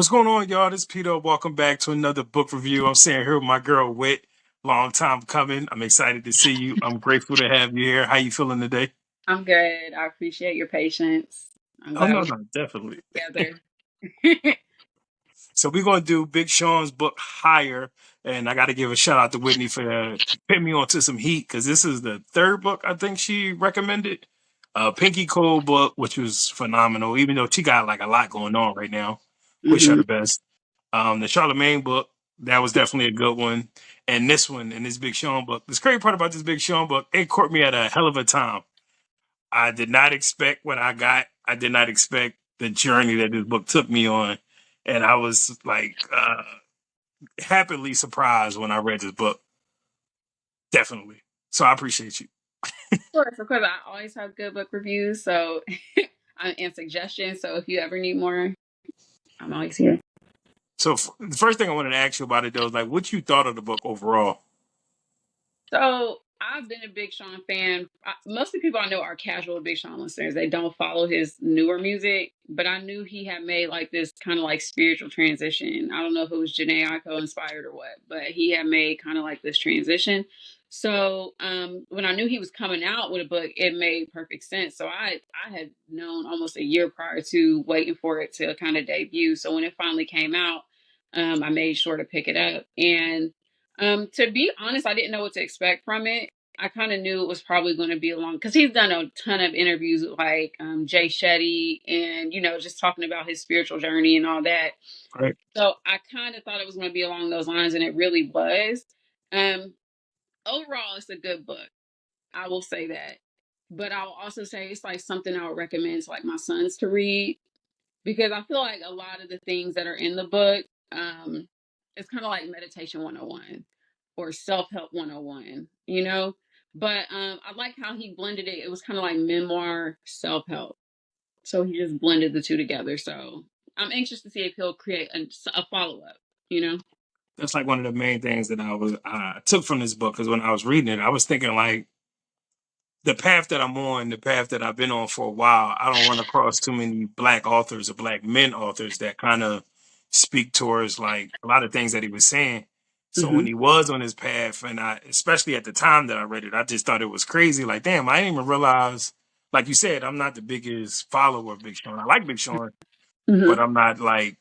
What's going on, y'all? This is Peter. Welcome back to another book review. I'm sitting here with my girl Whit. Long time coming. I'm excited to see you. I'm grateful to have you here. How you feeling today? I'm good. I appreciate your patience. I'm Oh glad no, we no, definitely. got together. So we're gonna do Big Sean's book Higher, and I got to give a shout out to Whitney for putting me onto some heat because this is the third book I think she recommended. Pinky Cole book, which was phenomenal, even though she got like a lot going on right now. Wish her hmm the best. The Charlemagne book, that was definitely a good one. And this one, and this Big Sean book. The scary part about this Big Sean book, it caught me at a hell of a time. I did not expect what I got. I did not expect the journey that this book took me on. And I was like happily surprised when I read this book. Definitely. So I appreciate you. Of course, I always have good book reviews, so and suggestions. So if you ever need more, I'm always here. So the first thing I wanted to ask you about it though is like what you thought of the book overall. So I've been a Big Sean fan. Most of the people I know are casual Big Sean listeners. They don't follow his newer music, but I knew he had made like this kind of like spiritual transition. I don't know if it was Janae Aiko inspired or what, but he had made kind of like this transition. So when I knew he was coming out with a book, it made perfect sense. So I had known almost a year prior to waiting for it to kind of debut. So when it finally came out, I made sure to pick it up. And to be honest, I didn't know what to expect from it. I kind of knew it was probably going to be a long because he's done a ton of interviews with like Jay Shetty and just talking about his spiritual journey and all that. Right. So I kind of thought it was going to be along those lines, and it really was. Um, Overall, it's a good book. I will say that, but I'll also say it's like something I would recommend to like my sons to read because I feel like a lot of the things that are in the book, it's kind of like meditation 101 or self-help 101, you know? But I like how he blended it. It was kind of like memoir self-help. So he just blended the two together. So I'm anxious to see if he'll create a follow-up, you know? That's like one of the main things that I took from this book because when I was reading it, I was thinking like the path that I'm on, the path that I've been on for a while, I don't run across too many black authors or black men authors that kind of speak towards like a lot of things that he was saying. So when hmm he was on his path, and I, especially at the time that I read it, I just thought it was crazy. Like, damn, I didn't even realize, like you said, I'm not the biggest follower of Big Sean. I like Big Sean, hmm but I'm not like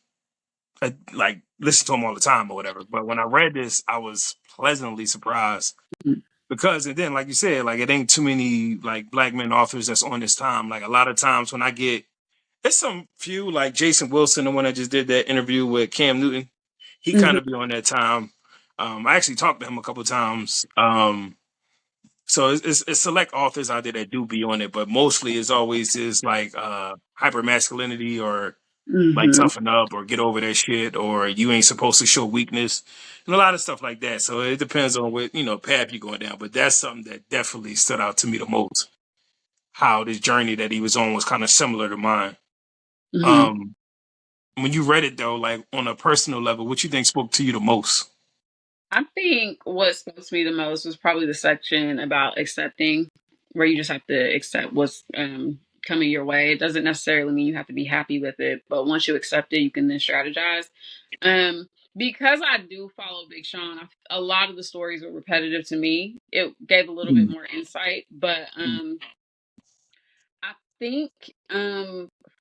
listen to him all the time or whatever. But when I read this, I was pleasantly surprised because and then like you said, like it ain't too many like black men authors that's on this time. Like a lot of times when I get it's some few like Jason Wilson, the one that just did that interview with Cam Newton, he kind hmm of be on that time. I actually talked to him a couple times. So it's select authors out there that do be on it, but mostly it's always is like hyper-masculinity or like hmm toughen up or get over that shit or you ain't supposed to show weakness and a lot of stuff like that. So it depends on what path you're going down. But that's something that definitely stood out to me the most. How this journey that he was on was kind of similar to mine. hmm Um, when you read it though, like on a personal level, what you think spoke to you the most? I think what spoke to me the most was probably the section about accepting, where you just have to accept what's coming your way. It doesn't necessarily mean you have to be happy with it, but once you accept it, you can then strategize. Um, because I do follow Big Sean, a lot of the stories were repetitive to me. It gave a little bit Mm, more insight, but I think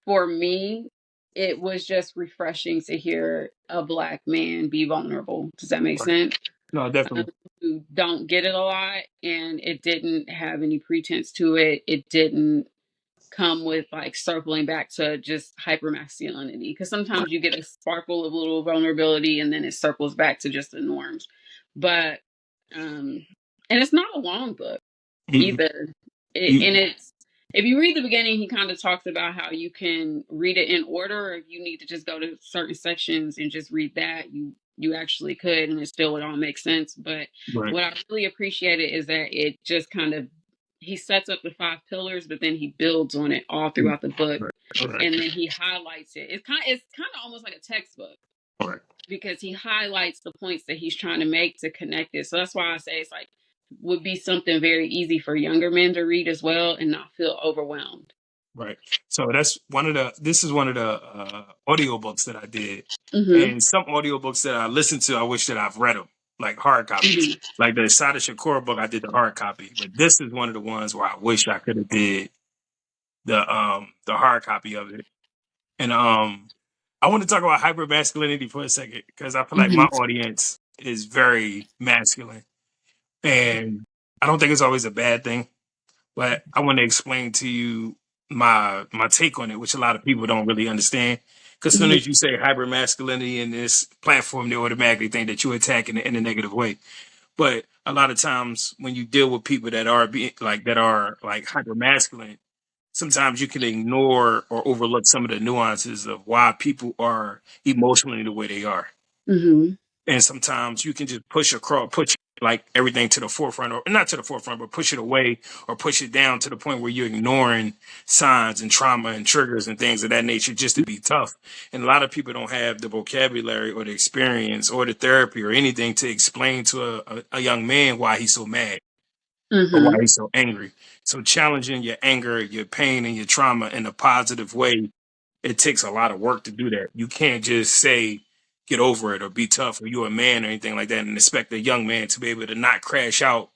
for me, it was just refreshing to hear a black man be vulnerable. Does that make right. sense? No, um, definitely. who don't get it a lot, and it didn't have any pretense to it. It didn't come with like circling back to just hyper masculinity because sometimes you get a sparkle of little vulnerability and then it circles back to just the norms. But and it's not a long book Mm, either. And you, it's if you read the beginning, he kind of talks about how you can read it in order, or if you need to just go to certain sections and just read that, you actually could, and it still would all make sense. But right, what I really appreciated is that it just kind of he sets up the five pillars, but then he builds on it all mm, throughout the book, right, right, and then he highlights it. It's kind of almost like a textbook right. because he highlights the points that he's trying to make to connect it. So that's why I say it's like would be something very easy for younger men to read as well and not feel overwhelmed. Right. So this is one of the audiobooks that I did. Mm-hmm. And some audiobooks that I listened to, I wish that I've read them, like hard copies. Mm-hmm. Like the Sada Shakur book, I did the hard copy. But this is one of the ones where I wish I could have did the hard copy of it. And I want to talk about hyper masculinity for a second because I feel like my Mm-hmm. audience is very masculine. And I don't think it's always a bad thing. But I want to explain to you my take on it, which a lot of people don't really understand. Because as soon as you say hyper masculinity in this platform, they automatically think that you're attacking it in a negative way. But a lot of times when you deal with people that are like hyper masculine, sometimes you can ignore or overlook some of the nuances of why people are emotionally the way they are. Mm-hmm. And sometimes you can just push like everything to the forefront, or not to the forefront, but push it away or push it down to the point where you're ignoring signs and trauma and triggers and things of that nature just to be tough. And a lot of people don't have the vocabulary or the experience or the therapy or anything to explain to a young man why he's so mad or why Mm-hmm. he's so angry. So challenging your anger, your pain, and your trauma in a positive way, it takes a lot of work to do that. You can't just say, get over it or be tough or you're a man or anything like that and expect a young man to be able to not crash out.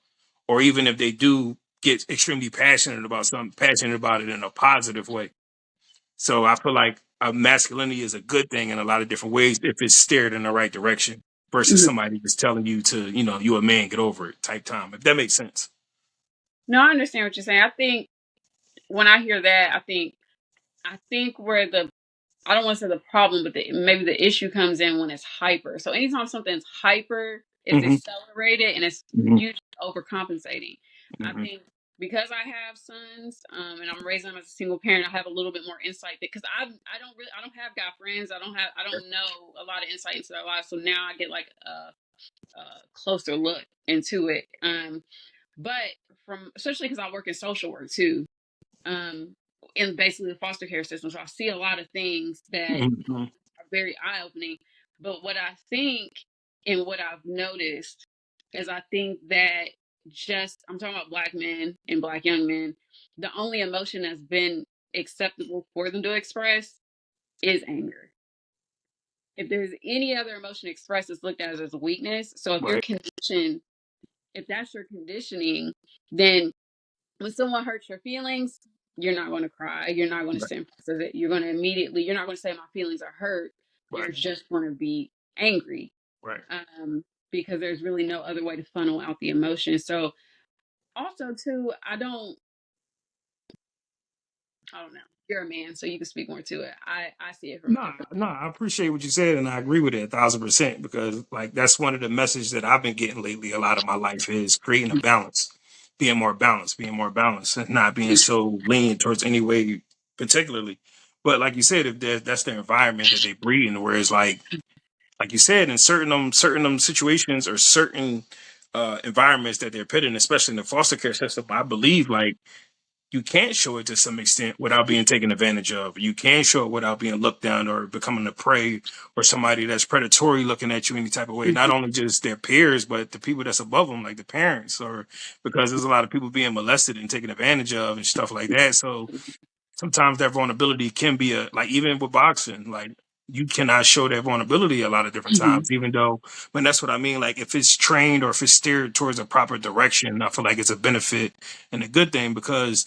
Or even if they do get extremely passionate about something, passionate about it in a positive way. So I feel like masculinity is a good thing in a lot of different ways if it's steered in the right direction versus Mm-hmm. somebody just telling you to, you a man, get over it type time. If that makes sense. No, I understand what you're saying. I think when I hear that, I think where the I don't want to say the problem, but maybe the issue comes in when it's hyper. So anytime something's hyper, it's Hmm. accelerated and it's Hmm. usually overcompensating. I Hmm. think because I have sons, and I'm raising them as a single parent, I have a little bit more insight because I don't have guy friends. I don't know a lot of insight into their lives. So now I get like a closer look into it. But from especially because I work in social work too, um, in basically the foster care system. So I see a lot of things that Hmm. are very eye opening. But what I think and what I've noticed is I think that I'm talking about black men and black young men, the only emotion that's been acceptable for them to express is anger. If there's any other emotion expressed, it's looked at as a weakness. So if you're Right. conditioned, if that's your conditioning, then when someone hurts your feelings, you're not going to cry. You're not going to Right. stand process it. You're going to you're not going to say my feelings are hurt. You're Right. just going to be angry, Right. um, because there's really no other way to funnel out the emotion. So also too, I don't know. You're a man, so you can speak more to it. I see it from a No, different. no, I appreciate what you said, and I agree with it 1,000% because, like, that's one of the messages that I've been getting lately. A lot of my life is creating a balance, being more balanced, and not being so lean towards any way particularly. But like you said, if that's the environment that they breed in, whereas like you said, in certain situations or certain environments that they're put in, especially in the foster care system, I believe like you can't show it to some extent without being taken advantage of. You can show it without being looked down or becoming a prey or somebody that's predatory looking at you any type of way. Not only just their peers, but the people that's above them, like the parents, or because there's a lot of people being molested and taken advantage of and stuff like that. So sometimes that vulnerability can be like even with boxing, like you cannot show that vulnerability a lot of different Mhm. times, even though, but that's what I mean. Like if it's trained or if it's steered towards a proper direction, I feel like it's a benefit and a good thing because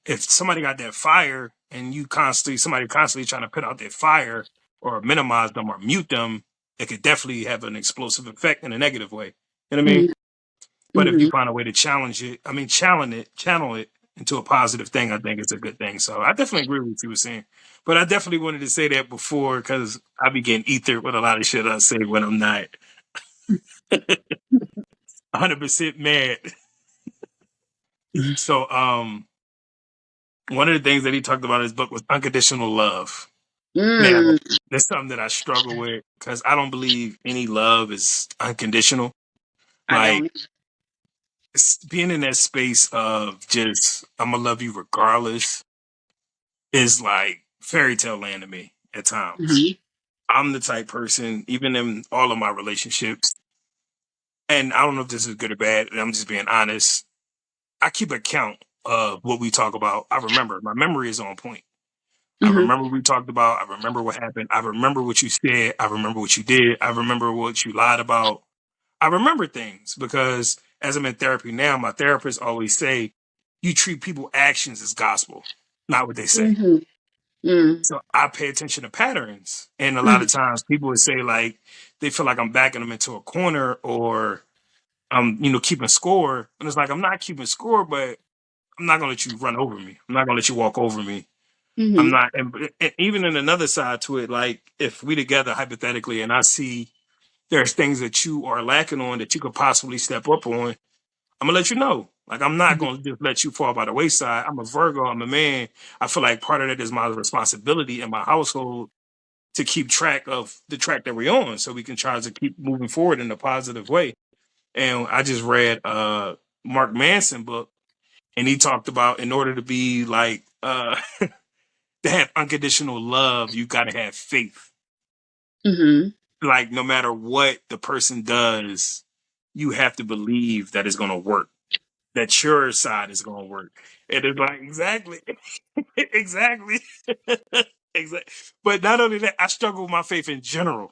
if somebody got that fire and somebody constantly trying to put out their fire or minimize them or mute them, it could definitely have an explosive effect in a negative way. You know what I mean? Mhm. But if you Mhm. find a way to channel it into a positive thing, I think it's a good thing. So I definitely agree with what you were saying. But I definitely wanted to say that before because I be getting ether with a lot of shit I say when I'm not 100% mad. So one of the things that he talked about in his book was unconditional love. Now, Mm. that's something that I struggle with because I don't believe any love is unconditional. I Like don't. being in that space of just I'm gonna love you regardless is like fairy tale land to me at times. Mhm. I'm the type person, even in all of my relationships, and I don't know if this is good or bad, and I'm just being honest. I keep a count of what we talk about, I remember. My memory is on point. I Hmm. remember what we talked about. I remember what happened. I remember what you said. I remember what you did. I remember what you lied about. I remember things because as I'm in therapy now, my therapists always say, you treat people actions as gospel, not what they say. Hmm. Hmm. So I pay attention to patterns. And a lot Hmm. of times people would say like they feel like I'm backing them into a corner or I'm, keeping score. And it's like I'm not keeping score, but I'm not gonna let you run over me. I'm not gonna let you walk over me. I'm Hmm. not and even in another side to it, like if we together hypothetically and I see there's things that you are lacking on that you could possibly step up on, I'm gonna let you know. Like I'm not gonna just let you fall by the wayside. I'm a Virgo, I'm a man. I feel like part of that is my responsibility in my household to keep track of the track that we're on so we can try to keep moving forward in a positive way. And I just read Mark Manson book and he talked about in order to be like to have unconditional love, you gotta have faith. Hmm. Like no matter what the person does, you have to believe that it's gonna work. That your side is gonna work. And it's like exactly. Exactly. Exactly. But not only that, I struggle with my faith in general.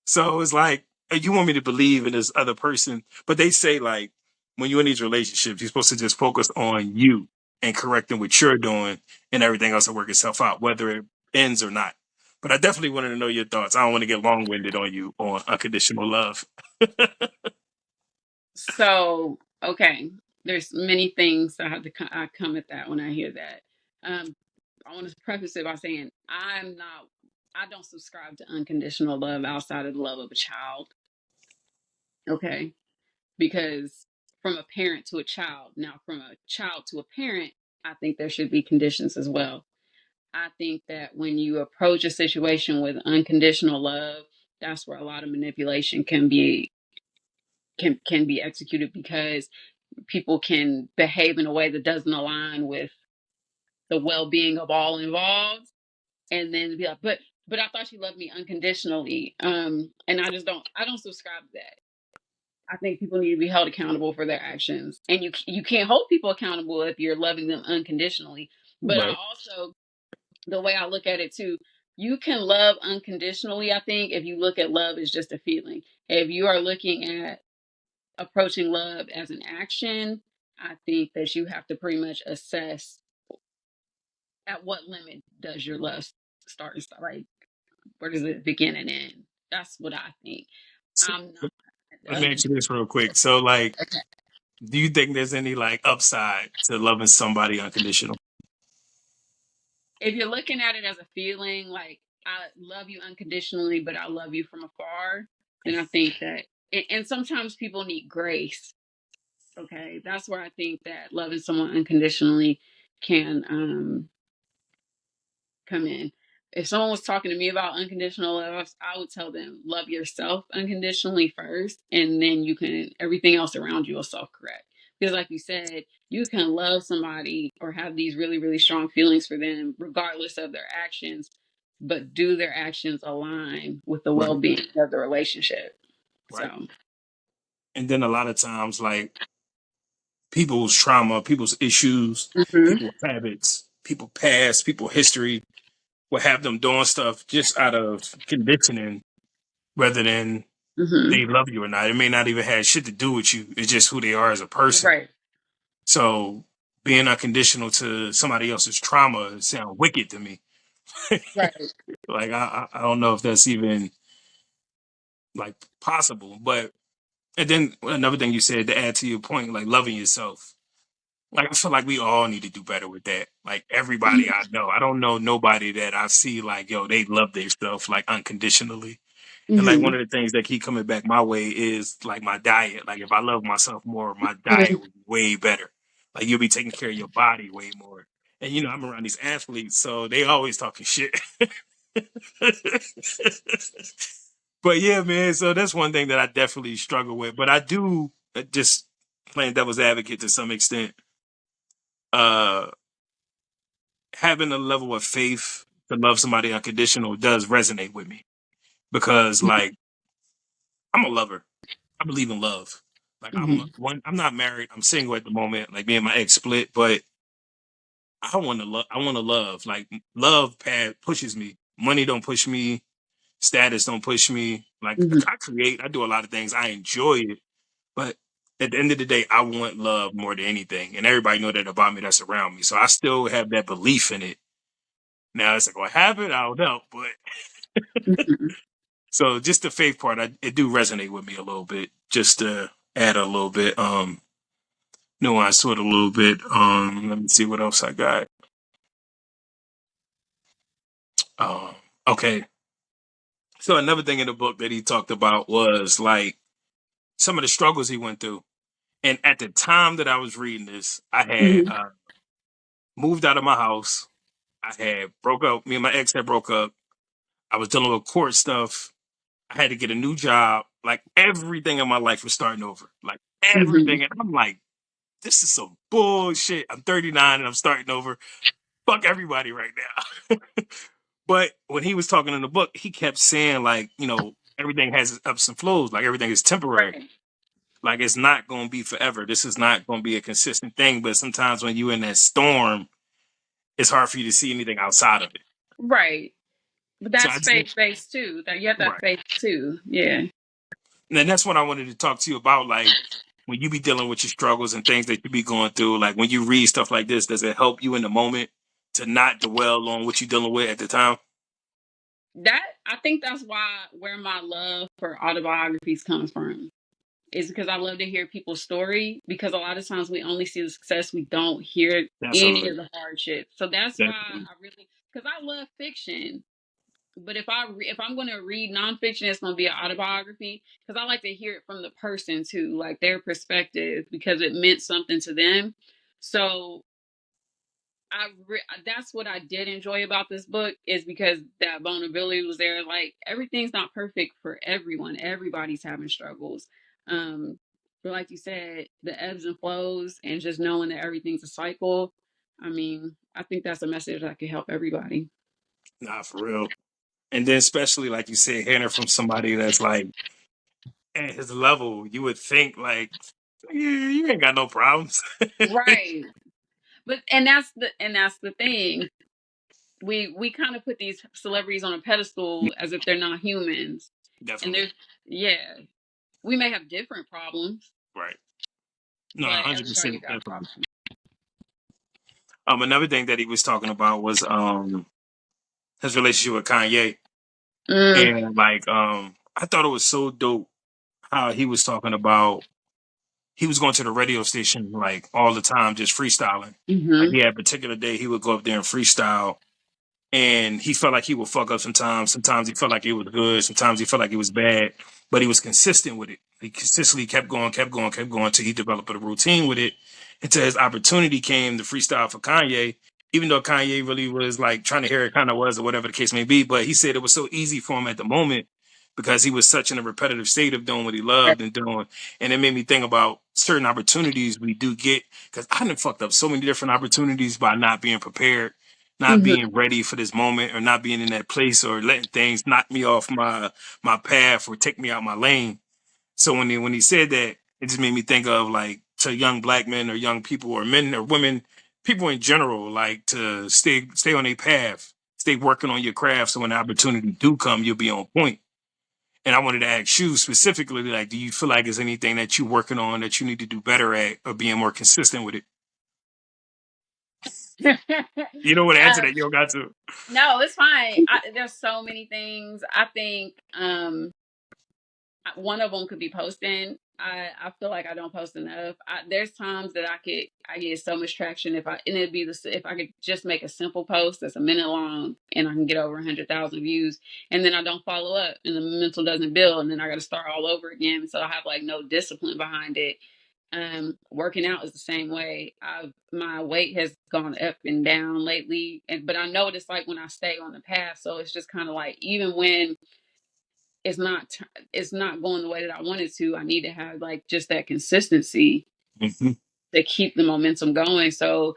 So it's like you want me to believe in this other person, but they say like when you're in these relationships, you're supposed to just focus on you and correcting what you're doing, and everything else will work itself out, whether it ends or not. But I definitely wanted to know your thoughts. I don't want to get long winded on you on unconditional love. So, okay, there's many things I have to I come at that when I hear that. Um, I want to preface it by saying I don't subscribe to unconditional love outside of the love of a child. Okay, because from a parent to a child, now from a child to a parent, I think there should be conditions as well. I think that when you approach a situation with unconditional love, that's where a lot of manipulation can be executed because people can behave in a way that doesn't align with the well-being of all involved, and then be like, but I thought you loved me unconditionally, and I don't subscribe to that. I think people need to be held accountable for their actions, and you can't hold people accountable if you're loving them unconditionally. But I Right. also, the way I look at it too, you can love unconditionally. I think if you look at love as just a feeling, if you are looking at approaching love as an action, I think that you have to pretty much assess at what limit does your love start and stop. Like, where does it begin and end? That's what I think. So, I'm not. let me ask you this real quick. So, like, Okay. do you think there's any like upside to loving somebody unconditional? If you're looking at it as a feeling, like I love you unconditionally, but I love you from afar, then I think that, and sometimes people need grace. Okay, that's where I think that loving someone unconditionally can come in. If someone was talking to me about unconditional love, I would tell them love yourself unconditionally first, and then you can everything else around you will self correct. Because, like you said, you can love somebody or have these really really strong feelings for them, regardless of their actions, but do their actions align with the well Right. being of the relationship? Right. So, And then a lot of times, like people's trauma, people's issues, hmm. people's habits, people past, people history will have them doing stuff just out of conditioning rather than Hmm. they love you or not. It may not even have shit to do with you. It's just who they are as a person. Right, So being unconditional to somebody else's trauma sound wicked to me. right. Like I don't know if that's even like possible. But and then another thing you said to add to your point, like loving yourself. Like I feel like we all need to do better with that. Like everybody I know, I don't know nobody that I see like yo they love their stuff like unconditionally. And like one Hmm. of the things that keep coming back my way is like my diet. Like if I love myself more, my diet would be way better. Like you'll be taking care of your body way more. And I'm around these athletes, so they always talking shit. But yeah, man. So that's one thing that I definitely struggle with. But I do just playing devil's advocate to some extent. Uh, Having a level of faith to love somebody unconditional does resonate with me because, like, I'm a lover. I believe in love. Like Hmm. I'm not married. I'm single at the moment. Like me and my ex split, but I want to love. I want to love. Like love pad pushes me. Money don't push me. Status don't push me. Like Hmm. I create. I do a lot of things. I enjoy it. But at the end of the day, I want love more than anything, and everybody know that about me. That's around me. So I still have that belief in it. Now it's like what happened. I don't know, but Hmm. so just the faith part, it do resonate with me a little bit. Just to add a little bit, nuance to it a little bit. Let me see what else I got. Um, okay. So another thing in the book that he talked about was like some of the struggles he went through. And at the time that I was reading this, I had Hmm. moved out of my house. I had broke up. Me and my ex had broke up. I was dealing with court stuff. I had to get a new job. Like everything in my life was starting over. Like Hmm. everything. And I'm like, this is some bullshit. I'm 39 and I'm starting over. Fuck everybody right now. But when he was talking in the book, he kept saying, like, everything has its ups and flows. Like everything is temporary. Right. Like it's not going to be forever. This is not going to be a consistent thing. But sometimes when you're in that storm, it's hard for you to see anything outside of it. Right. But So I that's just, faith based too. That you have that right. faith too. Yeah. And that's what I wanted to talk to you about. Like when you be dealing with your struggles and things that you be going through, like when you read stuff like this, does it help you in the moment to not dwell on what you're dealing with at the time? That I think that's where my love for autobiographies comes from. Is because I love to hear people's story because a lot of times we only see the success, we don't hear any Definitely. of the hardship. So that's why Definitely. I really because I love fiction. But if I'm going to read nonfiction, it's going to be an autobiography because I like to hear it from the person too, like their perspective because it meant something to them. So that's what I did enjoy about this book is because that vulnerability was there. Like everything's not perfect for everyone. Everybody's having struggles. Um, but like you said, the ebbs and flows and just knowing that everything's a cycle. I mean, I think that's a message that could help everybody. Nah, for real. And then especially like you said, hearing it from somebody that's like at his level, you would think like, yeah, you ain't got no problems. Right. But and that's the thing. We kind of put these celebrities on a pedestal as if they're not humans. And Definitely. there's yeah, we may have different problems, Right. No, but 100% everybody got definitely. problems. Another thing that he was talking about was his relationship with Kanye. Mm, And like I thought it was so dope how he was talking about he was going to the radio station like all the time just freestyling. Like hmm. he had a particular day he would go up there and freestyle and he felt like he would fuck up sometimes. Sometimes he felt like it was good. Sometimes he felt like it was bad, but he was consistent with it. He consistently kept going, kept going, kept going until he developed a routine with it. Until his opportunity came to freestyle for Kanye, even though Kanye really was like trying to hear it kind of was or whatever the case may be. But he said it was so easy for him at the moment because he was such in a repetitive state of doing what he loved and doing. And it made me think about certain opportunities we do get because I done fucked up so many different opportunities by not being prepared, not Hmm. being ready for this moment or not being in that place or letting things knock me off my path or take me out my lane. So when he said that, it just made me think of like to young black men or young people or men or women, people in general, like to stay on a path, stay working on your craft. So when the opportunity do come, you'll be on point. And I wanted to ask you specifically, like, do you feel like there's anything that you're working on that you need to do better at or being more consistent with it? You know what answer that you don't got to. No, it's fine. There's so many things. I think one of them could be posting. I feel like I don't post enough. There's times that I get so much traction if I and it'd be if I could just make a simple post that's a minute long and I can get over 100,000 views and then I don't follow up and the mental doesn't build and then I got to start all over again. So I have like no discipline behind it. Working out is the same way. My weight has gone up and down lately, but I know what it's like when I stay on the path. So it's just kind of like even when it's not it's not going the way that I wanted to. I need to have like just that consistency Mhm. to keep the momentum going. So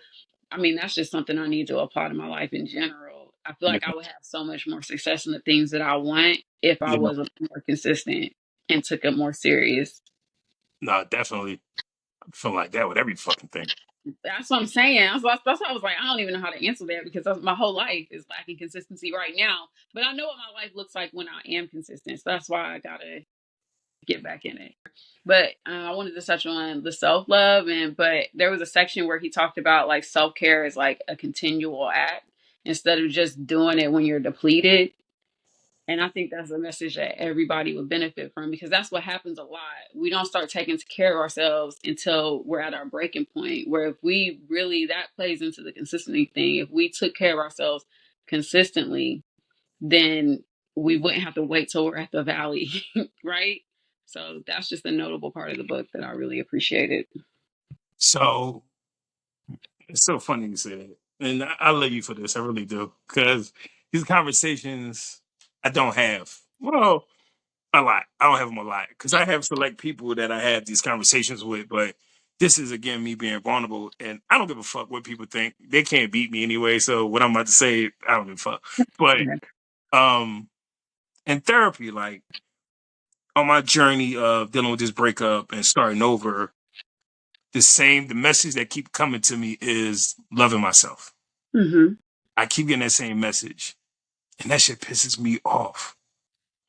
I mean that's just something I need to apply to my life in general. I feel Yeah, like I would have so much more success in the things that I want if I yeah, was more consistent and took it more serious. No, definitely. I feel like that with every fucking thing. That's what I'm saying. That's why I was like, I don't even know how to answer that because my whole life is lacking consistency right now. But I know what my life looks like when I am consistent. So that's why I gotta get back in it. But I wanted to touch on the self love, but there was a section where he talked about like self care is like a continual act instead of just doing it when you're depleted. And I think that's a message that everybody would benefit from because that's what happens a lot. We don't start taking care of ourselves until we're at our breaking point. Where if we really, that plays into the consistency thing. If we took care of ourselves consistently, then we wouldn't have to wait till we're at the valley, right? So that's just a notable part of the book that I really appreciated. So it's so funny you say that. And I love you for this. I really do. Because these conversations I don't have. Well, a lot. I don't have them a lot. Because I have select people that I have these conversations with. But this is, again, me being vulnerable. And I don't give a fuck what people think. They can't beat me anyway. So what I'm about to say, I don't give a fuck. But Okay. um, in therapy, like on my journey of dealing with this breakup and starting over, the message that keep coming to me is loving myself. Mm-hmm. I keep getting that same message, and that shit pisses me off.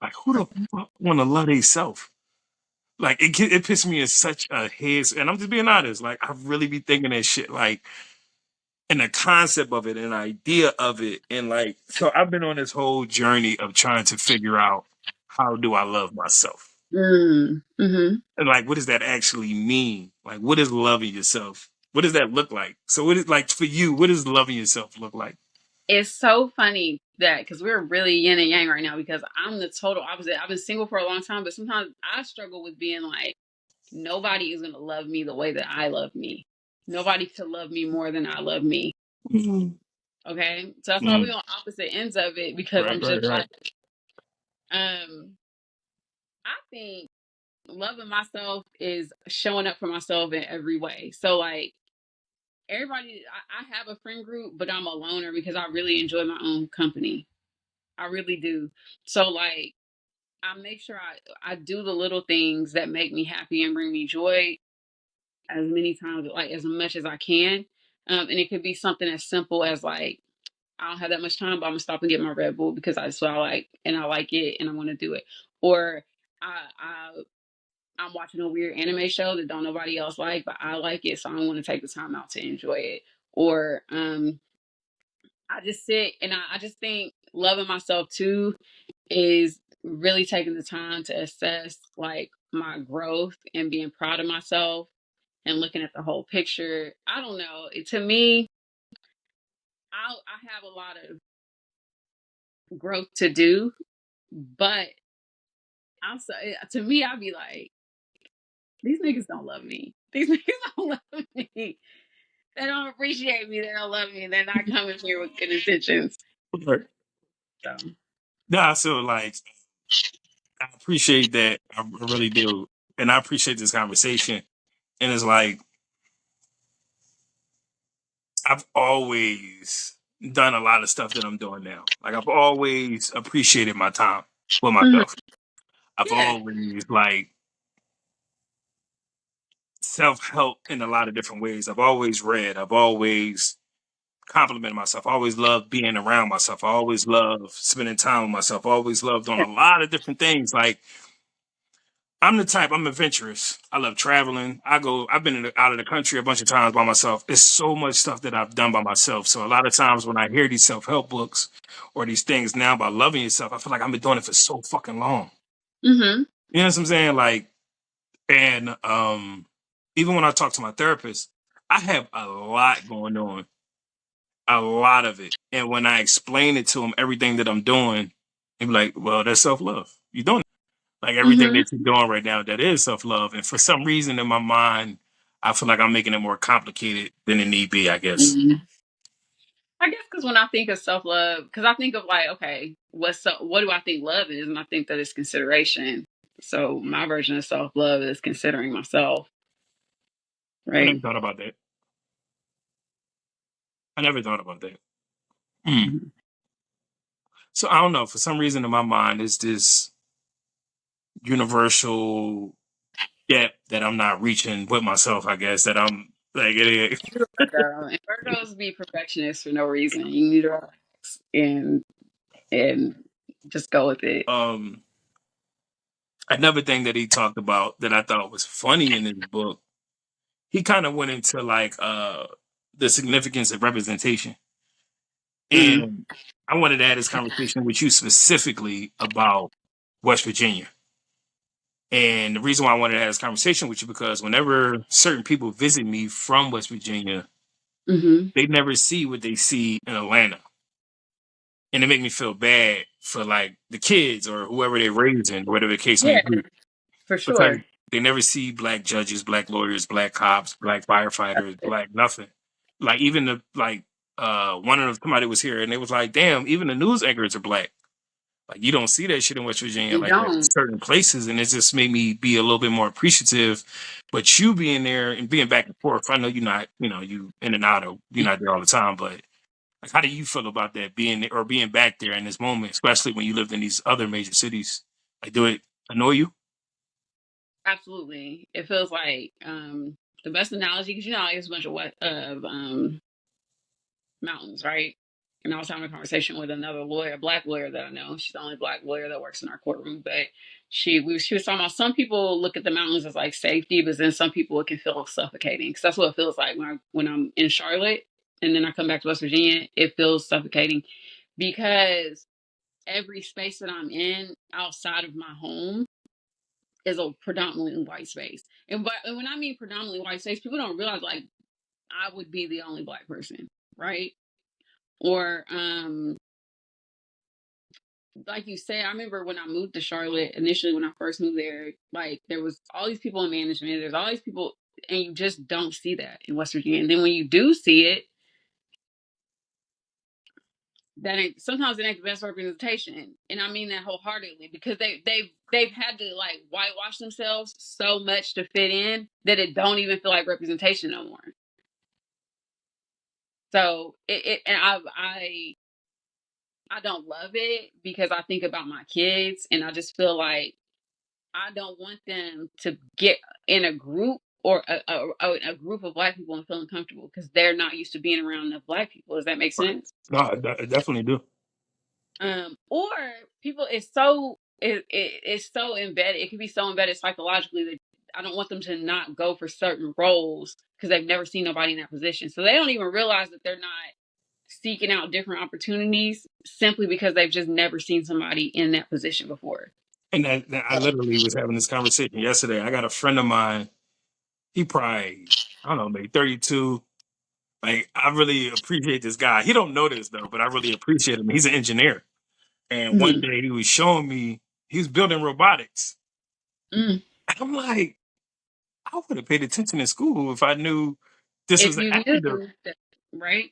Like, who the fuck want to love themselves? Like, it pisses me in such a head. And I'm just being honest. Like, I really be thinking that shit. Like, and the concept of it, and the idea of it, and like, so I've been on this whole journey of trying to figure out how do I love myself, Mm-hmm. and like, what does that actually mean? Like, what is loving yourself? What does that look like? So, what is like for you? What does loving yourself look like? It's so funny that because we're really yin and yang right now because I'm the total opposite. I've been single for a long time, but sometimes I struggle with being like, nobody is going to love me the way that I love me. Nobody can love me more than I love me. Mm, Okay. So that's why we're mm, on opposite ends of it because right, I'm right, just right. like, um, I think loving myself is showing up for myself in every way. So, like, everybody, I have a friend group, but I'm a loner because I really enjoy my own company. I really do. So, like, I make sure I do the little things that make me happy and bring me joy as many times, like as much as I can. And it could be something as simple as like, I don't have that much time, but I'm gonna stop and get my Red Bull because that's what I like and I like it and I want to do it. Or I I'm watching a weird anime show that don't nobody else like, but I like it, so I want to take the time out to enjoy it. Or I just sit and I just think loving myself too is really taking the time to assess like my growth and being proud of myself and looking at the whole picture. I don't know. To me, I have a lot of growth to do, but I'm so to me, I'd be like, these niggas don't love me. These niggas don't love me. They don't appreciate me. They don't love me. They're not coming here with good intentions. Right. So, Nah, so like I appreciate that. I really do. And I appreciate this conversation. And it's like I've always done a lot of stuff that I'm doing now. Like I've always appreciated my time with mhm. myself. I've Yeah. always like self-help in a lot of different ways. I've always read. I've always complimented myself. I always loved being around myself. I always loved spending time with myself. I always loved doing a lot of different things. Like I'm the type, I'm adventurous. I love traveling. I've been out of the country a bunch of times by myself. It's so much stuff that I've done by myself. So a lot of times when I hear these self-help books or these things now about loving yourself, I feel like I've been doing it for so fucking long. Mm-hmm. You know what I'm saying? Like, and even when I talk to my therapist, I have a lot going on, a lot of it. And when I explain it to him, everything that I'm doing, he'd be like, well, that's self-love. You doing like everything Mm-hmm. that you're doing right now, that is self love. And for some reason in my mind, I feel like I'm making it more complicated than it need be, I guess. Mm-hmm. I guess because when I think of self love, because I think of like, okay, what do I think love is, and I think that it's consideration. So my version of self love is considering myself, I never right? thought about that. I never thought about that. Hmm. Mhm. So I don't know. For some reason in my mind, it's this universal. Yeah, that I'm not reaching with myself. I guess that I'm like it. You're a Virgo, and Virgos be perfectionists for no reason. You need to relax and just go with it. Another thing that he talked about that I thought was funny in his book, he kind of went into like the significance of representation. Mm, And I wanted to have this conversation with you specifically about West Virginia. And the reason why I wanted to have this conversation with you because whenever certain people visit me from West Virginia, hmm they never see what they see in Atlanta. And it make me feel bad for like the kids or whoever they're raising, whatever the case may Yeah, be. for Because sure. they never see black judges, black lawyers, black cops, black firefighters, black nothing. Like even the like one of somebody was here and they was like, damn, even the news anchors are black. Like you don't see that shit in West Virginia You like that in don't. certain places, and it just made me be a little bit more appreciative. But you being there and being back and forth, I know you're not, you in and out of you're not there all the time, but like how do you feel about that being there or being back there in this moment, especially when you lived in these other major cities? Like do it annoy you? Absolutely. It feels like the best analogy because there's a bunch of mountains, right? And I was having a conversation with another lawyer, a black lawyer that I know. She's the only black lawyer that works in our courtroom. But she was talking about some people look at the mountains as like safety, but then some people it can feel suffocating. Because that's what it feels like when I'm in Charlotte and then I come back to West Virginia. It feels suffocating because every space that I'm in outside of my home is a predominantly white space. And when I mean predominantly white space, people don't realize like I would be the only black person, right? Or like you said, I remember when I moved to Charlotte initially when I first moved there, like there was all these people in management, there's all these people and you just don't see that in West Virginia. And then when you do see it, that ain't sometimes it ain't the best representation. And I mean that wholeheartedly because they've had to like whitewash themselves so much to fit in that it don't even feel like representation no more. So it and I don't love it because I think about my kids and I just feel like I don't want them to get in a group or a group of black people and feel uncomfortable because they're not used to being around enough black people. Does that make Right. sense? No, I definitely do. Or people it's so embedded. It can be so embedded psychologically that I don't want them to not go for certain roles because they've never seen nobody in that position. So they don't even realize that they're not seeking out different opportunities simply because they've just never seen somebody in that position before. And I literally was having this conversation yesterday. I got a friend of mine. He probably I don't know, maybe 32. Like I really appreciate this guy. He don't know this though, but I really appreciate him. He's an engineer. And one Mm-hmm. day he was showing me he was building robotics. Mm. And I'm like, I would have paid attention in school if I knew this If was an you knew actor. that, right,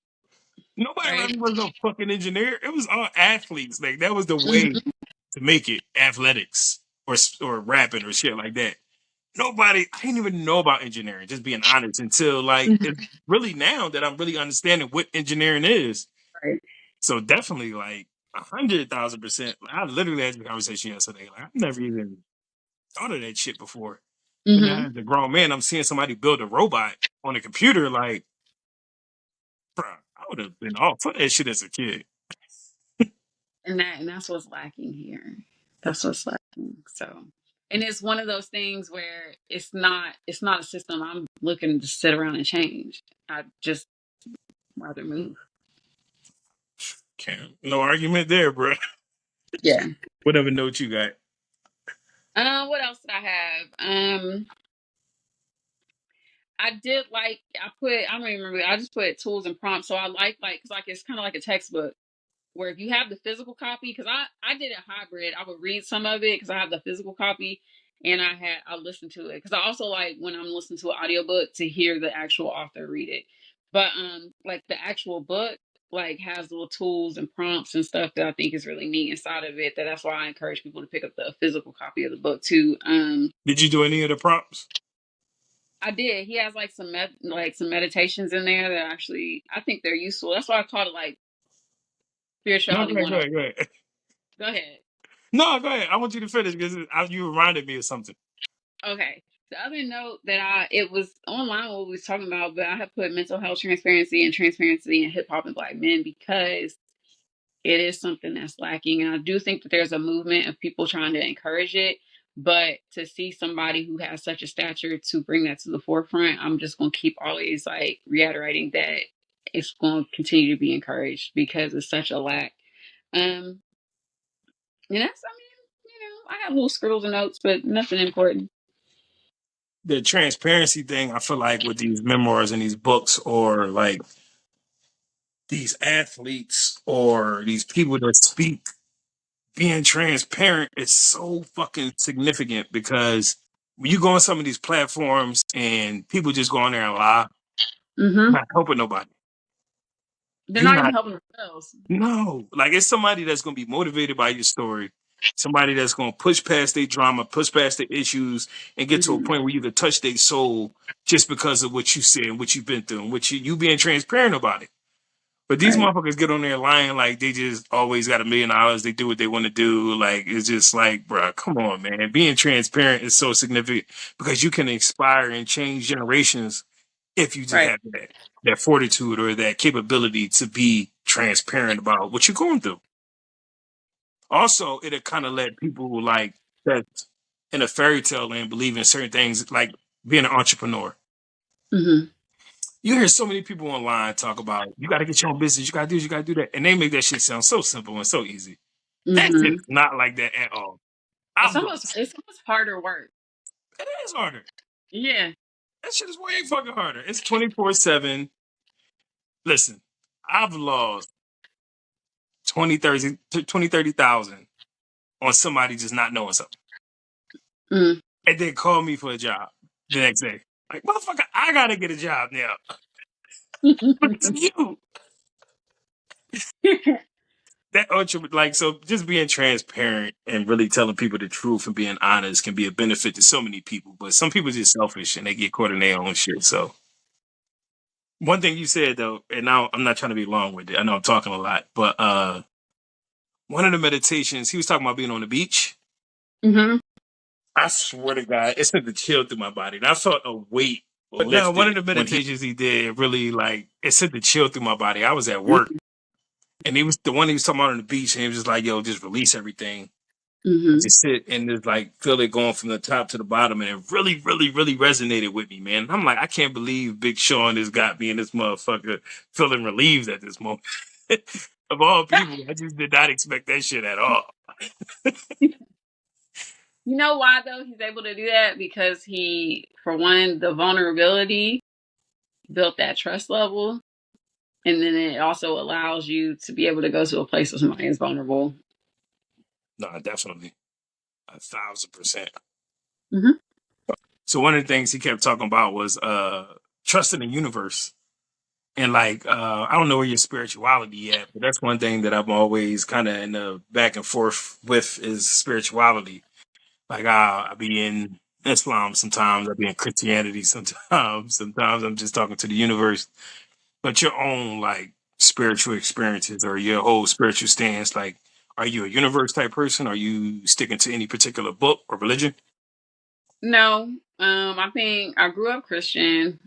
Nobody right. around me was no fucking engineer. It was all athletes. Like that was the way Mm-hmm. to make it, athletics or rapping or shit like that. Nobody, I didn't even know about engineering. Just being honest, until like Mm-hmm. it's really now that I'm really understanding what engineering is. Right. So definitely like 100,000%. I literally had a conversation yesterday. Like I've never even thought of that shit before. But now Mm-hmm. as a grown man, I'm seeing somebody build a robot on a computer. Like, bro, I would have been all for that shit as a kid. And that's what's lacking here. That's what's lacking. So, and it's one of those things where it's not a system I'm looking to sit around and change. I just rather move. Can't, no argument there, bro. Yeah. Whatever note you got. What else did I have? I did like I don't even remember. I just put tools and prompts. So I like because like it's kind of like a textbook where if you have the physical copy, because I did a hybrid. I would read some of it because I have the physical copy, and I listened to it because I also like when I'm listening to an audiobook to hear the actual author read it. But like the actual book like has little tools and prompts and stuff that I think is really neat inside of it. That's why I encourage people to pick up the physical copy of the book too. Did you do any of the prompts? I did. He has like some meditations in there that actually I think they're useful. That's why I called it like No, go spirituality ahead, go 101. ahead, go ahead. Go ahead. No, go ahead. I want you to finish because you reminded me of something. Okay. The other note that it was online what we was talking about, but I have put mental health transparency and transparency in hip hop and Black men because it is something that's lacking. And I do think that there's a movement of people trying to encourage it. But to see somebody who has such a stature to bring that to the forefront, I'm just going to keep always like reiterating that it's going to continue to be encouraged because it's such a lack. And that's, I mean, I have little scribbles and notes, but nothing important. The transparency thing, I feel like with these memoirs and these books, or like these athletes or these people that speak, being transparent is so fucking significant because when you go on some of these platforms and people just go on there and lie, Mm-hmm. you're not helping nobody. They're You're not even not. helping themselves. No, like it's somebody that's going to be motivated by your story, somebody that's going to push past their drama, push past their issues, and get to a Mm-hmm. point where you can touch their soul just because of what you said and what you've been through and what you being transparent about it. But these Right. motherfuckers get on there lying like they just always got $1 million. They do what they want to do. Like it's just like, bro, come on, man. Being transparent is so significant because you can inspire and change generations if you just Right. have that fortitude or that capability to be transparent about what you're going through. Also, it'll kind of let people like that in a fairy tale land believe in certain things, like being an entrepreneur. Mm-hmm. You hear so many people online talk about you got to get your own business, you got to do this, you got to do that, and they make that shit sound so simple and so easy. That shit Mm-hmm. is not like that at all. I've looked. It's almost harder work. It is harder. Yeah. That shit is way fucking harder. It's 24/7. Listen, I've lost 20, 30,000 on somebody just not knowing something. Mm. And then call me for a job the next day. Like, motherfucker, I gotta get a job now. It's you. That like, so just being transparent and really telling people the truth and being honest can be a benefit to so many people. But some people just selfish and they get caught in their own shit. So one thing you said though, and now I'm not trying to be long with it. I know I'm talking a lot, but one of the meditations he was talking about being on the beach. Mm-hmm. I swear to God, it sent the chill through my body. And I felt a weight. But no, one of the meditations he did really like it sent the chill through my body. I was at work and he was the one he was talking about on the beach and he was just like, yo, just release everything. And Mm-hmm. just sit and just like feel it going from the top to the bottom. And it really, really, really resonated with me, man. And I'm like, I can't believe Big Sean has got me in this motherfucker feeling relieved at this moment. Of all people, I just did not expect that shit at all. You know why though he's able to do that? Because he, for one, the vulnerability built that trust level, and then it also allows you to be able to go to a place where somebody is vulnerable. No, definitely. 1,000%. Mm-hmm. So one of the things he kept talking about was trusting the universe. And like I don't know where your spirituality at, but that's one thing that I'm always kind of in the back and forth with is spirituality. Like I be in Islam sometimes, I be in Christianity sometimes. Sometimes I'm just talking to the universe. But your own like spiritual experiences or your whole spiritual stance, like are you a universe type person? Are you sticking to any particular book or religion? No, I think I grew up Christian.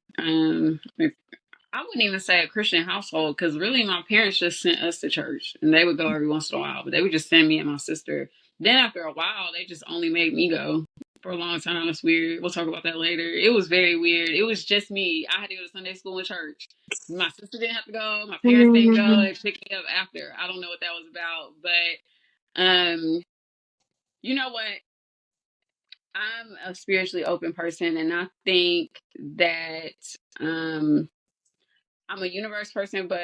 I wouldn't even say a Christian household because really my parents just sent us to church and they would go every once in a while, but they would just send me and my sister. Then after a while, they just only made me go for a long time. It's weird. We'll talk about that later. It was very weird. It was just me. I had to go to Sunday school and church. My sister didn't have to go. My parents didn't go. They picked me up after. I don't know what that was about, but you know what? I'm a spiritually open person, and I think that um I'm a universe person, but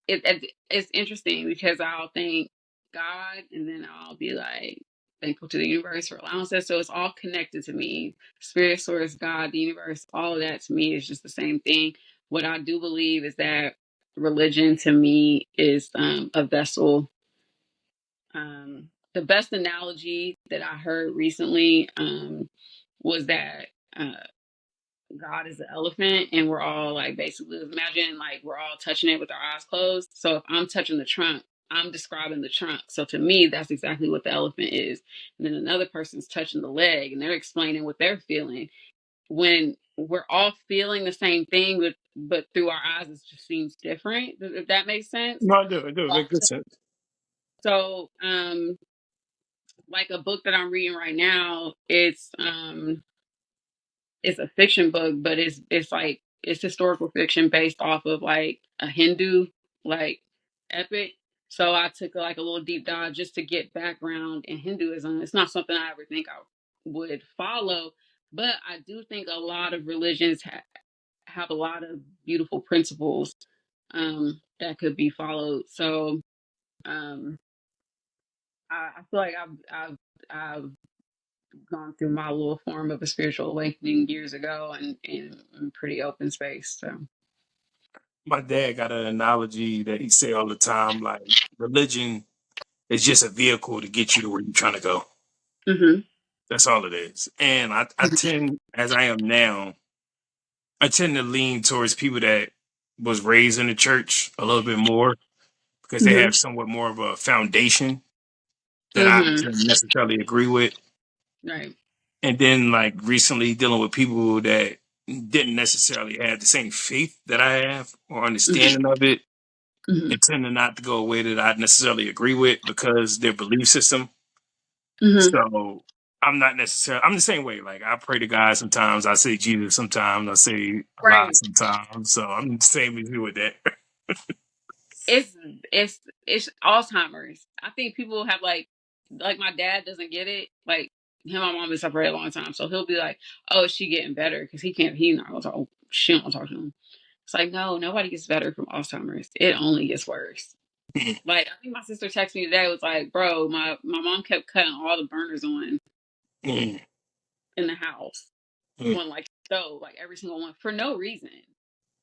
it's interesting because I'll thank God and then I'll be like thankful to the universe for allowing us. So it's all connected to me. Spirit, source, God, the universe, all of that to me is just the same thing. What I do believe is that religion to me is a vessel. The best analogy that I heard recently was that uh, God is the elephant, and we're all like basically imagine like we're all touching it with our eyes closed. So if I'm touching the trunk, I'm describing the trunk. So to me, that's exactly what the elephant is. And then another person's touching the leg, and they're explaining what they're feeling. when we're all feeling the same thing, but through our eyes, it just seems different. If that makes sense. No, I do. I do. It makes good sense. So, like a book that I'm reading right now, it's a fiction book, but it's like it's historical fiction based off of like a Hindu like epic. So I took like a little deep dive just to get background in Hinduism. It's not something I ever think I would follow, but I do think a lot of religions have a lot of beautiful principles that could be followed. So um, I feel like I've gone through my little form of a spiritual awakening years ago and in pretty open space. So My dad got an analogy that he say all the time, like religion is just a vehicle to get you to where you're trying to go. hmm That's all it is. And I tend, as I am now, I tend to lean towards people that was raised in the church a little bit more because they hmm have somewhat more of a foundation that I hmm don't necessarily agree with. right. And then like recently dealing with people that didn't necessarily have the same faith that I have or hmm understanding of it, hmm and tend to not to go a way that I necessarily agree with because their belief system. hmm So I'm not necessarily I'm the same way. Like I pray to God sometimes, I say Jesus sometimes, I say Allah Right. sometimes. So I'm the same as you with that. It's it's Alzheimer's. I think people have like my dad doesn't get it. Like him and my mom been separated a long time, so he'll be like, "Oh, is she getting better?" Because he can't. He's not gonna talk. She don't talk to him. It's like no, nobody gets better from Alzheimer's. It only gets worse. Like I think my sister texted me today. Was like, "Bro, my mom kept cutting all the burners on Mm, in the house mm. on like stove, like every single one for no reason."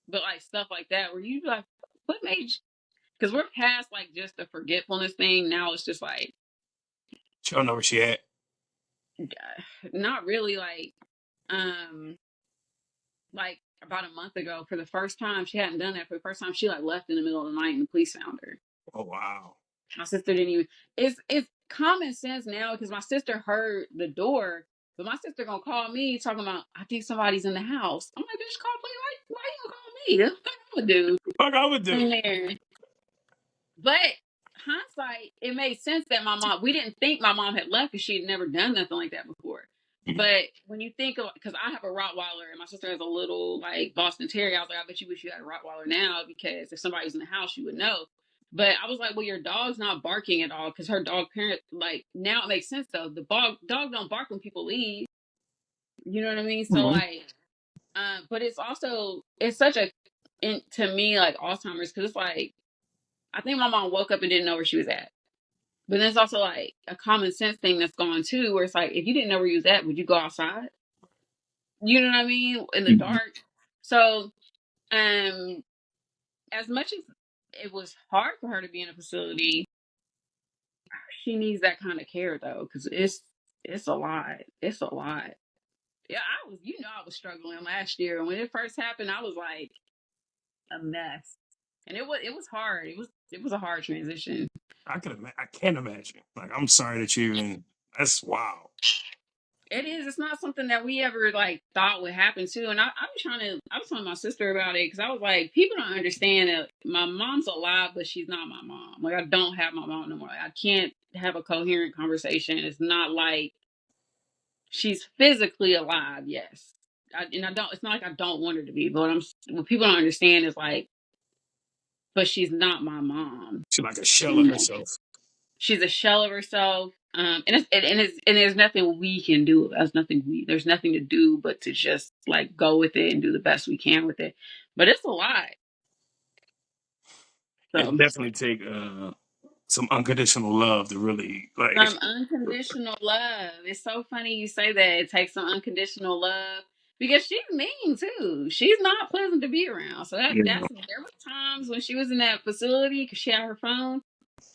But like stuff like that, where you be like, "What made you?" Because we're past like just the forgetfulness thing. Now it's just like She don't know where she at. not really like about a month ago for the first time she hadn't done that for the first time she like left in the middle of the night and the police found her. Oh wow. My sister didn't even it's common sense now because my sister heard the door, but my sister gonna call me talking about I think somebody's in the house. I'm like, bitch, call me. Why you gonna call me? That's what I'm gonna do Fuck I would do. in there. But hindsight, it made sense that my mom, we didn't think my mom had left because she had never done nothing like that before. But when you think of, because I have a Rottweiler and my sister has a little like Boston Terrier, I was like, I bet you wish you had a Rottweiler now because if somebody's in the house, you would know. But I was like, well, your dog's not barking at all because her dog parent, like now it makes sense though. The dog don't bark when people leave. You know what I mean? So Mhm. like, but it's also, it's such a, to me, like Alzheimer's because it's like, I think my mom woke up and didn't know where she was at. But then it's also like a common sense thing that's going too, where it's like, if you didn't know where you was at, would you go outside? You know what I mean? In the Mhm. dark. So, um, as much as it was hard for her to be in a facility, she needs that kind of care though, because it's a lot. It's a lot. Yeah, I was struggling last year. When it first happened, I was like a mess. And it was hard. It was a hard transition. I can't imagine. Like I'm sorry that you even. That's wow. It is. It's not something that we ever like thought would happen too. And I was telling my sister about it because I was like, people don't understand that my mom's alive, but she's not my mom. Like I don't have my mom no more. Like, I can't have a coherent conversation. It's not like she's physically alive. Yes, and I don't. It's not like I don't want her to be. But what people don't understand is like, but she's not my mom She's like a shell of anymore. herself. She's a shell of herself. And there's nothing we can do. There's nothing to do but to just like go with it and do the best we can with it. But it's a lot. It So definitely take some unconditional love to really like. some unconditional love. It's so funny you say that. It takes some unconditional love because she's mean too. She's not pleasant to be around. So You know, there was times when she was in that facility because she had her phone.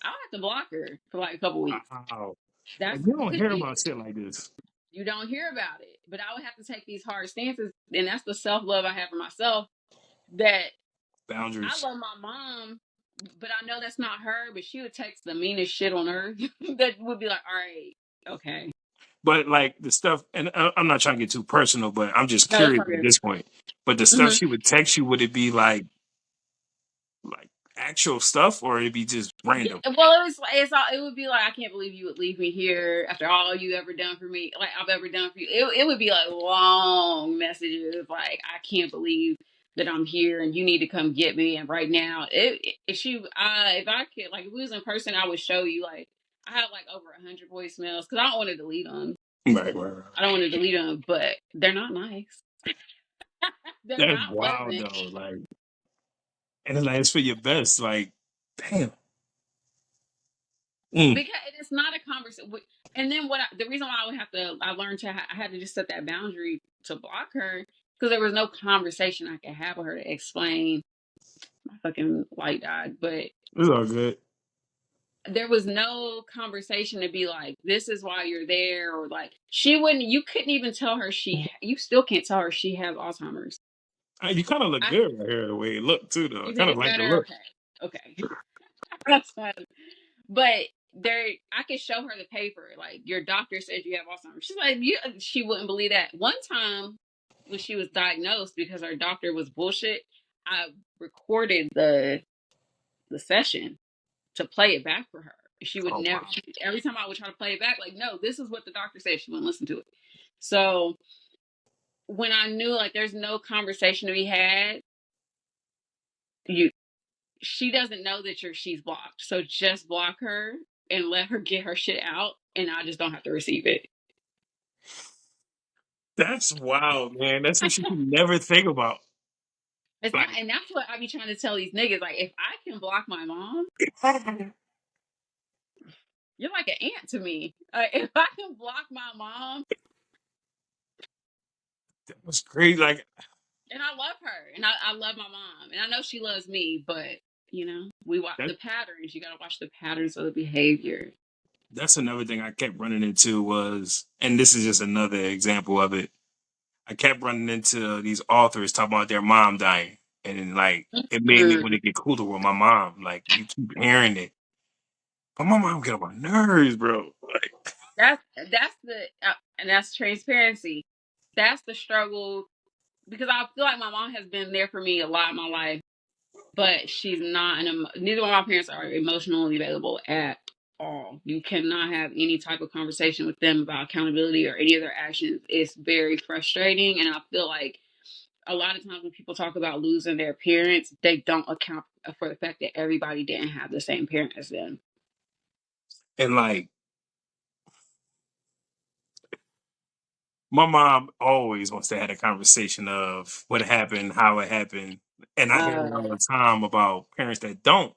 I would have to block her for like a couple weeks. wow. That's Like you don't because hear about shit like this. you don't hear about it. But I would have to take these hard stances, and that's the self love I have for myself. That I Boundaries. love my mom, but I know that's not her. But she would text the meanest shit on earth that would be like, all right, okay. But like the stuff, and I'm not trying to get too personal, but I'm just No, it's curious all at good. this point. But the stuff Hmm. she would text you, would it be like actual stuff, or it'd be just Yeah, random? well, it would be like, I can't believe you would leave me here after all you ever done for me, like I've ever done for you. It would be like long messages, like I can't believe that I'm here and you need to come get me. And right now, if I could, like, if we was in person, I would show you. Like, I have like over 100 voicemails because I don't want to delete them. Right, right, right. I don't want to delete them, but they're not nice. They're That's not wild pleasant. though. Like, and it's like it's for your best. Like, damn. Mm. Because it's not a conversation. And then the reason why I learned I had to just set that boundary to block her because there was no conversation I could have with her to explain my fucking light died. But It's all good. there was no conversation to be like, this is why you're there, or like you couldn't even tell her you still can't tell her she has Alzheimer's. You kind of look I, good right here the way it looked too, though. I you kind think of it's like the better? look. Okay. Okay. That's fine. But I could show her the paper. Like, your doctor says you have Alzheimer's. She's like, she wouldn't believe that. One time when she was diagnosed, because her doctor was bullshit, I recorded the session to play it back for her. She would Oh never. wow. Every time I would try to play it back, like, no, this is what the doctor said. She wouldn't listen to it. So when I knew, like, there's no conversation to be had, you she doesn't know that she's blocked. So just block her and let her get her shit out, and I just don't have to receive it. That's wild, man. That's what you can never think about. It's not, Like, and that's what I be trying to tell these niggas. Like, if I can block my mom, that you're like an aunt to me. If I can block my mom, was great. Like and I love her, and I love my mom, and I know she loves me, but we watch that. the patterns. You got to watch the patterns of the behavior. That's another thing I kept running into was, and this is just another example of it. I kept running into these authors talking about their mom dying, and then, like it made me Mm. want to get cooler with my mom. Like you keep hearing it, but my mom get on my nerves, bro. Like, That's and that's transparency. That's the struggle, because I feel like my mom has been there for me a lot in my life, but she's not neither one of my parents are emotionally available at all. You cannot have any type of conversation with them about accountability or any of their actions. It's very frustrating, and I feel like a lot of times when people talk about losing their parents, they don't account for the fact that everybody didn't have the same parent as them. and like my mom always wants to have a conversation of what happened, how it happened, and I hear it all Uh, the time about parents that don't.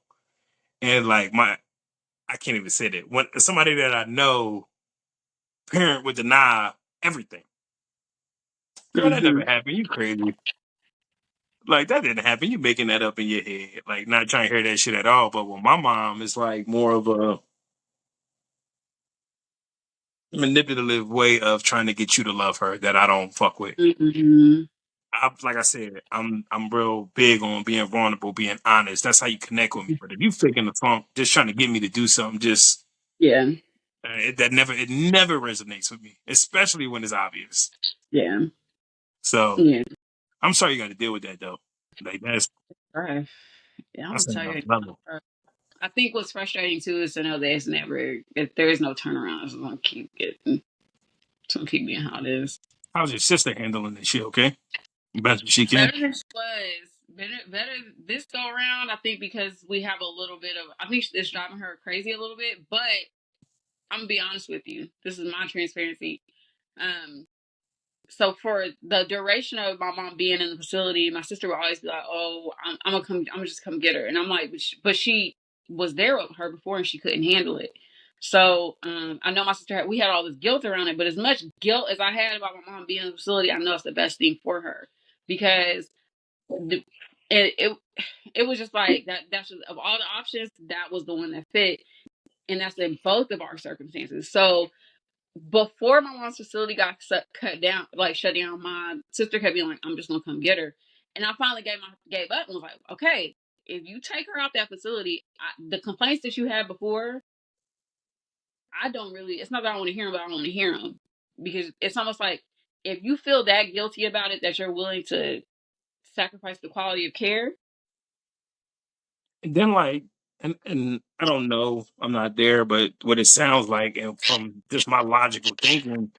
And like I can't even say that when somebody that I know parent would deny everything. Girl, that never hmm happened. You crazy. Like that didn't happen. You making that up in your head. Like not trying to hear that shit at all. But with my mom, it's like more of a manipulative way of trying to get you to love her that I don't fuck with. hmm Like I said, I'm real big on being vulnerable, being honest. That's how you connect with me. But if you faking the funk, just trying to get me to do something, just Yeah, it never resonates with me, especially when it's obvious. yeah, So yeah. I'm sorry you got to deal with that though. Like Right. Yeah, I'm that's gonna tell another you. level. I think what's frustrating too is to know that there is no turnaround. It's gonna keep being how it is. How's your sister handling this shit? Okay, best as she can. Better than she was. Better this go around. I think because we have a little bit of. I think it's driving her crazy a little bit. But I'm gonna be honest with you. This is my transparency. Um, so for the duration of my mom being in the facility, my sister would always be like, "Oh, I'm gonna come. I'm gonna just come get her." And I'm like, but she was there with her before, and she couldn't handle it. So I know my sister we had all this guilt around it, but as much guilt as I had about my mom being in the facility, I know it's the best thing for her because the, it it was just like that. That's just, of all the options, that was the one that fit, and that's in both of our circumstances. So before my mom's facility got cut down, like shut down, my sister kept being like, "I'm just gonna come get her," and I finally gave up and was like, "Okay, if you take her out that facility, the complaints that you had before, I don't really. It's not that I want to hear them, but I want to hear them." because it's almost like if you feel that guilty about it that you're willing to sacrifice the quality of care. And then like, and I don't know, I'm not there, but what it sounds like, and from just my logical thinking,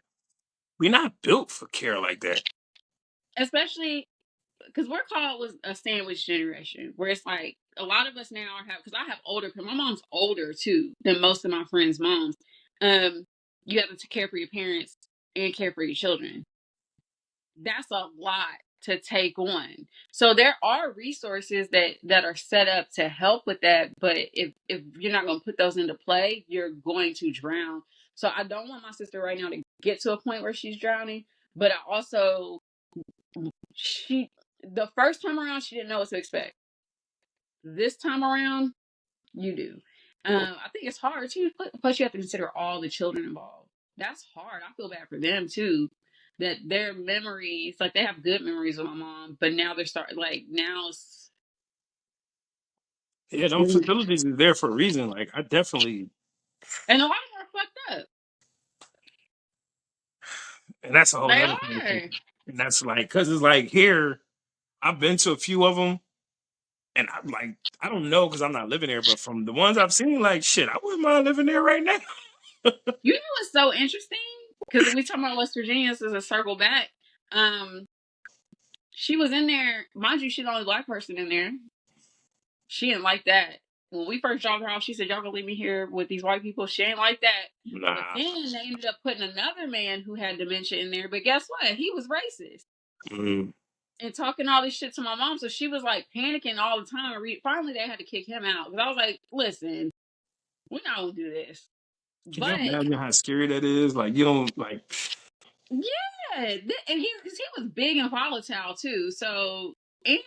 we're not built for care like that. Especially because we're called was a sandwich generation, where it's like a lot of us now have, because I have older, because my mom's older too than most of my friends' moms. Um, you have to care for your parents and care for your children. That's a lot to take on. So there are resources that are set up to help with that, but if you're not going to put those into play, you're going to drown. So I don't want my sister right now to get to a point where she's drowning, but I also she the first time around she didn't know what to expect. This time around, you do. I think it's hard too. Plus, you have to consider all the children involved. That's hard. I feel bad for them too. That their memories, like they have good memories with my mom, but now they're starting like now. Yeah, them And facilities is there for a reason. Like I definitely, a lot of them are fucked up. and that's a whole They nother thing. are. And that's like, because it's like here, I've been to a few of them, and I'm like, I don't know because I'm not living there, but from the ones I've seen, like shit, I wouldn't mind living there right now. You know what's so interesting? Because we talking about West Virginia, this is a circle back. Um, she was in there, mind you, she's the only black person in there. She didn't like that. When we first dropped her off, she said, "Y'all gonna leave me here with these white people?" She ain't like that. But Nah. then they ended up putting another man who had dementia in there. But guess what? He was racist Mm. and talking all this shit to my mom. So she was like panicking all the time. Finally, they had to kick him out because I was like, "Listen, we're not gonna do this." Can you But imagine how scary that is? Like you don't like. yeah, and he was big and volatile too. So and,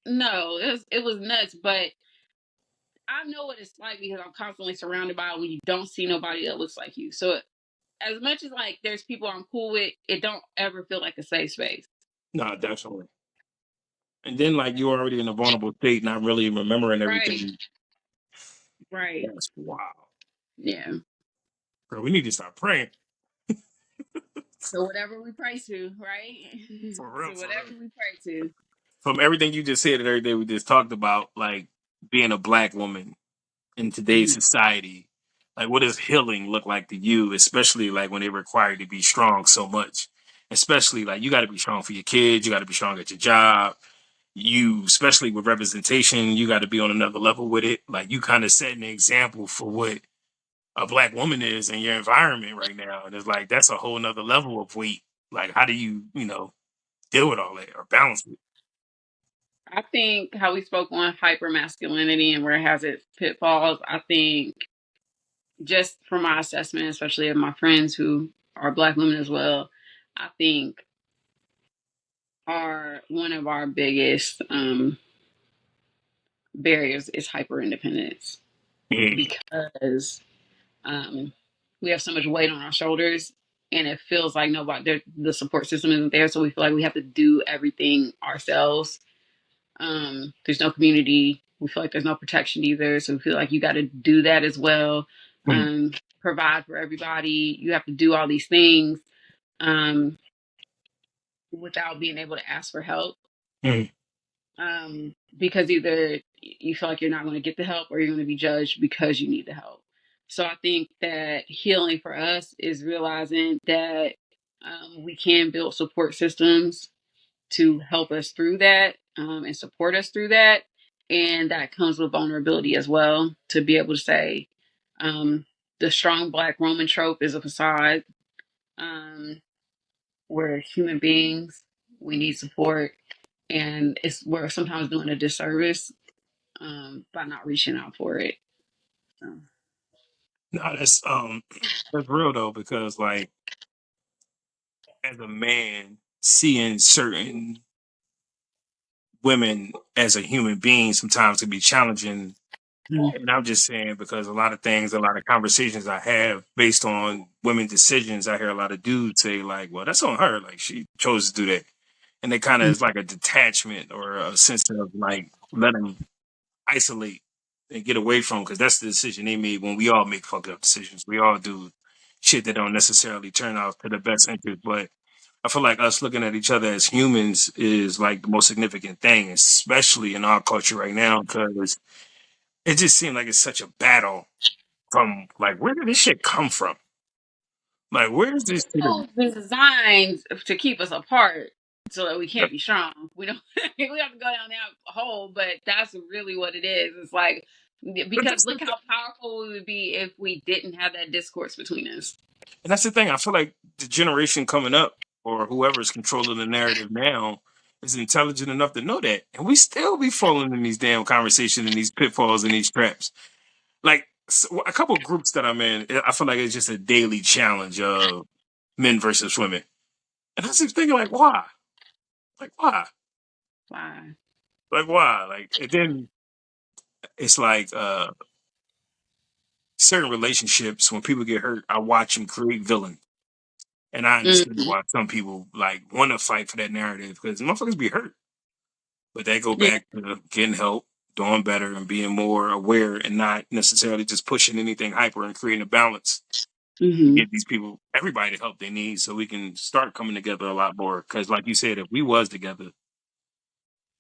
no, it was nuts. But I know what it's like because I'm constantly surrounded by it when you don't see nobody that looks like you. So as much as like there's people I'm cool with, it don't ever feel like a safe space. Nah, definitely. And then like you're already in a vulnerable state, not really remembering Right. everything. Right. That's wow. Yeah. Bro, we need to start praying. So whatever we pray to, right? For real, So for whatever real. we pray to. From everything you just said and everything we just talked about, like being a black woman in today's Mhm. society, like what does healing look like to you, especially like when they require you to be strong so much? Especially like you got to be strong for your kids, you got to be strong at your job. You, especially with representation, you got to be on another level with it. Like you kind of set an example for what a black woman is in your environment right now. And it's like that's a whole nother level of weight. Like how do you, deal with all that or balance it? I think how we spoke on hyper masculinity and where it has its pitfalls, I think just from my assessment, especially of my friends who are black women as well, I think are one of our biggest barriers is hyper independence Mm, because um, we have so much weight on our shoulders and it feels like nobody the support system isn't there, so we feel like we have to do everything ourselves. There's no community, we feel like there's no protection either, so we feel like you got to do that as well. mm, Provide for everybody, you have to do all these things um, without being able to ask for help, mm. because either you feel like you're not going to get the help or you're going to be judged because you need the help. So I think that healing for us is realizing that we can build support systems to help us through that and support us through that. And that comes with vulnerability as well, to be able to say um, the strong black Roman trope is a facade. Um, we're human beings, we need support, and we're sometimes doing a disservice by not reaching out for it. So. No, that's real though, because like as a man, seeing certain women as a human being sometimes can be challenging. And I'm just saying because a lot of things, a lot of conversations I have based on women decisions, I hear a lot of dudes say like, "Well, that's on her. Like she chose to do that," and they kind of is like a detachment or a sense of like let them isolate and get away from because that's the decision they made when we all make fucked up decisions. We all do shit that don't necessarily turn out to the best interest. But I feel like us looking at each other as humans is like the most significant thing, especially in our culture right now, because it just seems like it's such a battle from like where did this shit come from? Like where is this shit? It's designed to keep us apart so that we can't be strong. We don't we have to go down that hole, but that's really what it is. It's like But because look how powerful we would be if we didn't have that discourse between us. and that's the thing. I feel like the generation coming up, or whoever's controlling the narrative now, is intelligent enough to know that, and we still be falling in these damn conversations and these pitfalls and these traps. Like a couple of groups that I'm in, I feel like it's just a daily challenge of men versus women, and I was thinking like, why? Like why? Why? Like why? Like and then it's like certain relationships when people get hurt, I watch them create villains. And I understand Mm-hmm. why some people like want to fight for that narrative because motherfuckers be hurt, but they go Yeah. back to getting help, doing better, and being more aware, and not necessarily just pushing anything hyper and creating a balance to Mm-hmm. get these people, everybody, the help they need, so we can start coming together a lot more. Because, like you said, if we was together,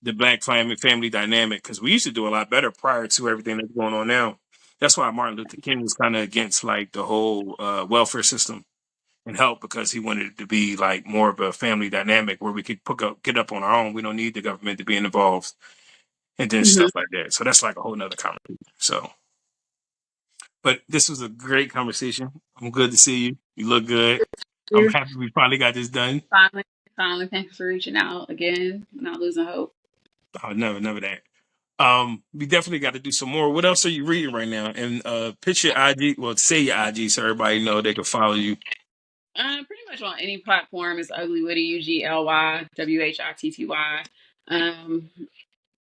the black family dynamic, because we used to do a lot better prior to everything that's going on now. That's why Martin Luther King was kind of against like the whole welfare system and help because he wanted it to be like more of a family dynamic where we could get up on our own. We don't need the government to be involved and then Mm-hmm. stuff like that. So that's like a whole nother conversation. So, but this was a great conversation. I'm good to see you. You look good. I'm happy we finally got this done. Finally, finally, thanks for reaching out again. Not losing hope. Oh, never that. We definitely got to do some more. What else are you reading right now? And pitch your IG. Well, say your IG so everybody know they can follow you. Pretty much on any platform is Uglywhitty, Uglywhitty.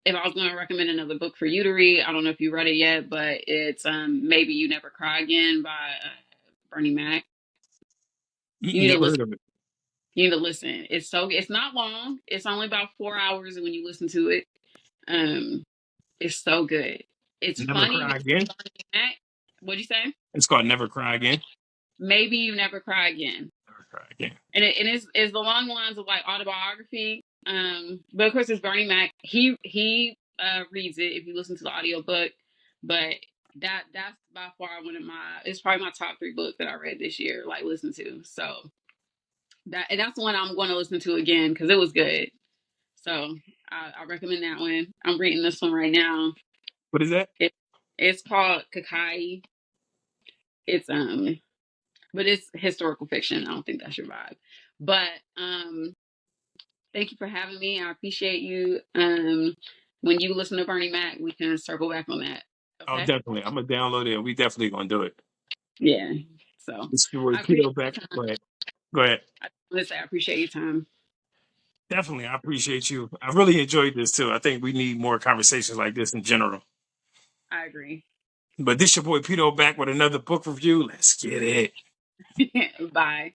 If I was going to recommend another book for you to read, I don't know if you read it yet, but it's Maybe You Never Cry Again by Bernie Mac. You need to Never listen. heard of it. You need to listen. It's not long. It's only about 4 hours when you listen to it. Um, it's so good. It's Never funny cry because again. Bernie Mac. What'd you say? It's called Never Cry Again. Maybe You Never Cry Again. Never cry again. And it's along the lines of like autobiography. But of course it's Bernie Mac. He reads it if you listen to the audiobook. But that's by far one of my it's probably my top three books that I read this year, like listen to. So that's the one I'm going to listen to again because it was good. So I recommend that one. I'm reading this one right now. What is that? It's called Kakai. It's but it's historical fiction. I don't think that's your vibe. But thank you for having me. I appreciate you. When you listen to Bernie Mac, we can circle back on that. Oh, Okay? definitely. I'm gonna download it. We definitely gonna do it. Yeah. So This is your boy I appreciate Keto your back. time. Go ahead. Go ahead. I appreciate your time. Definitely, I appreciate you. I really enjoyed this too. I think we need more conversations like this in general. I agree. But this your boy Pito back with another book review. Let's get it. Bye.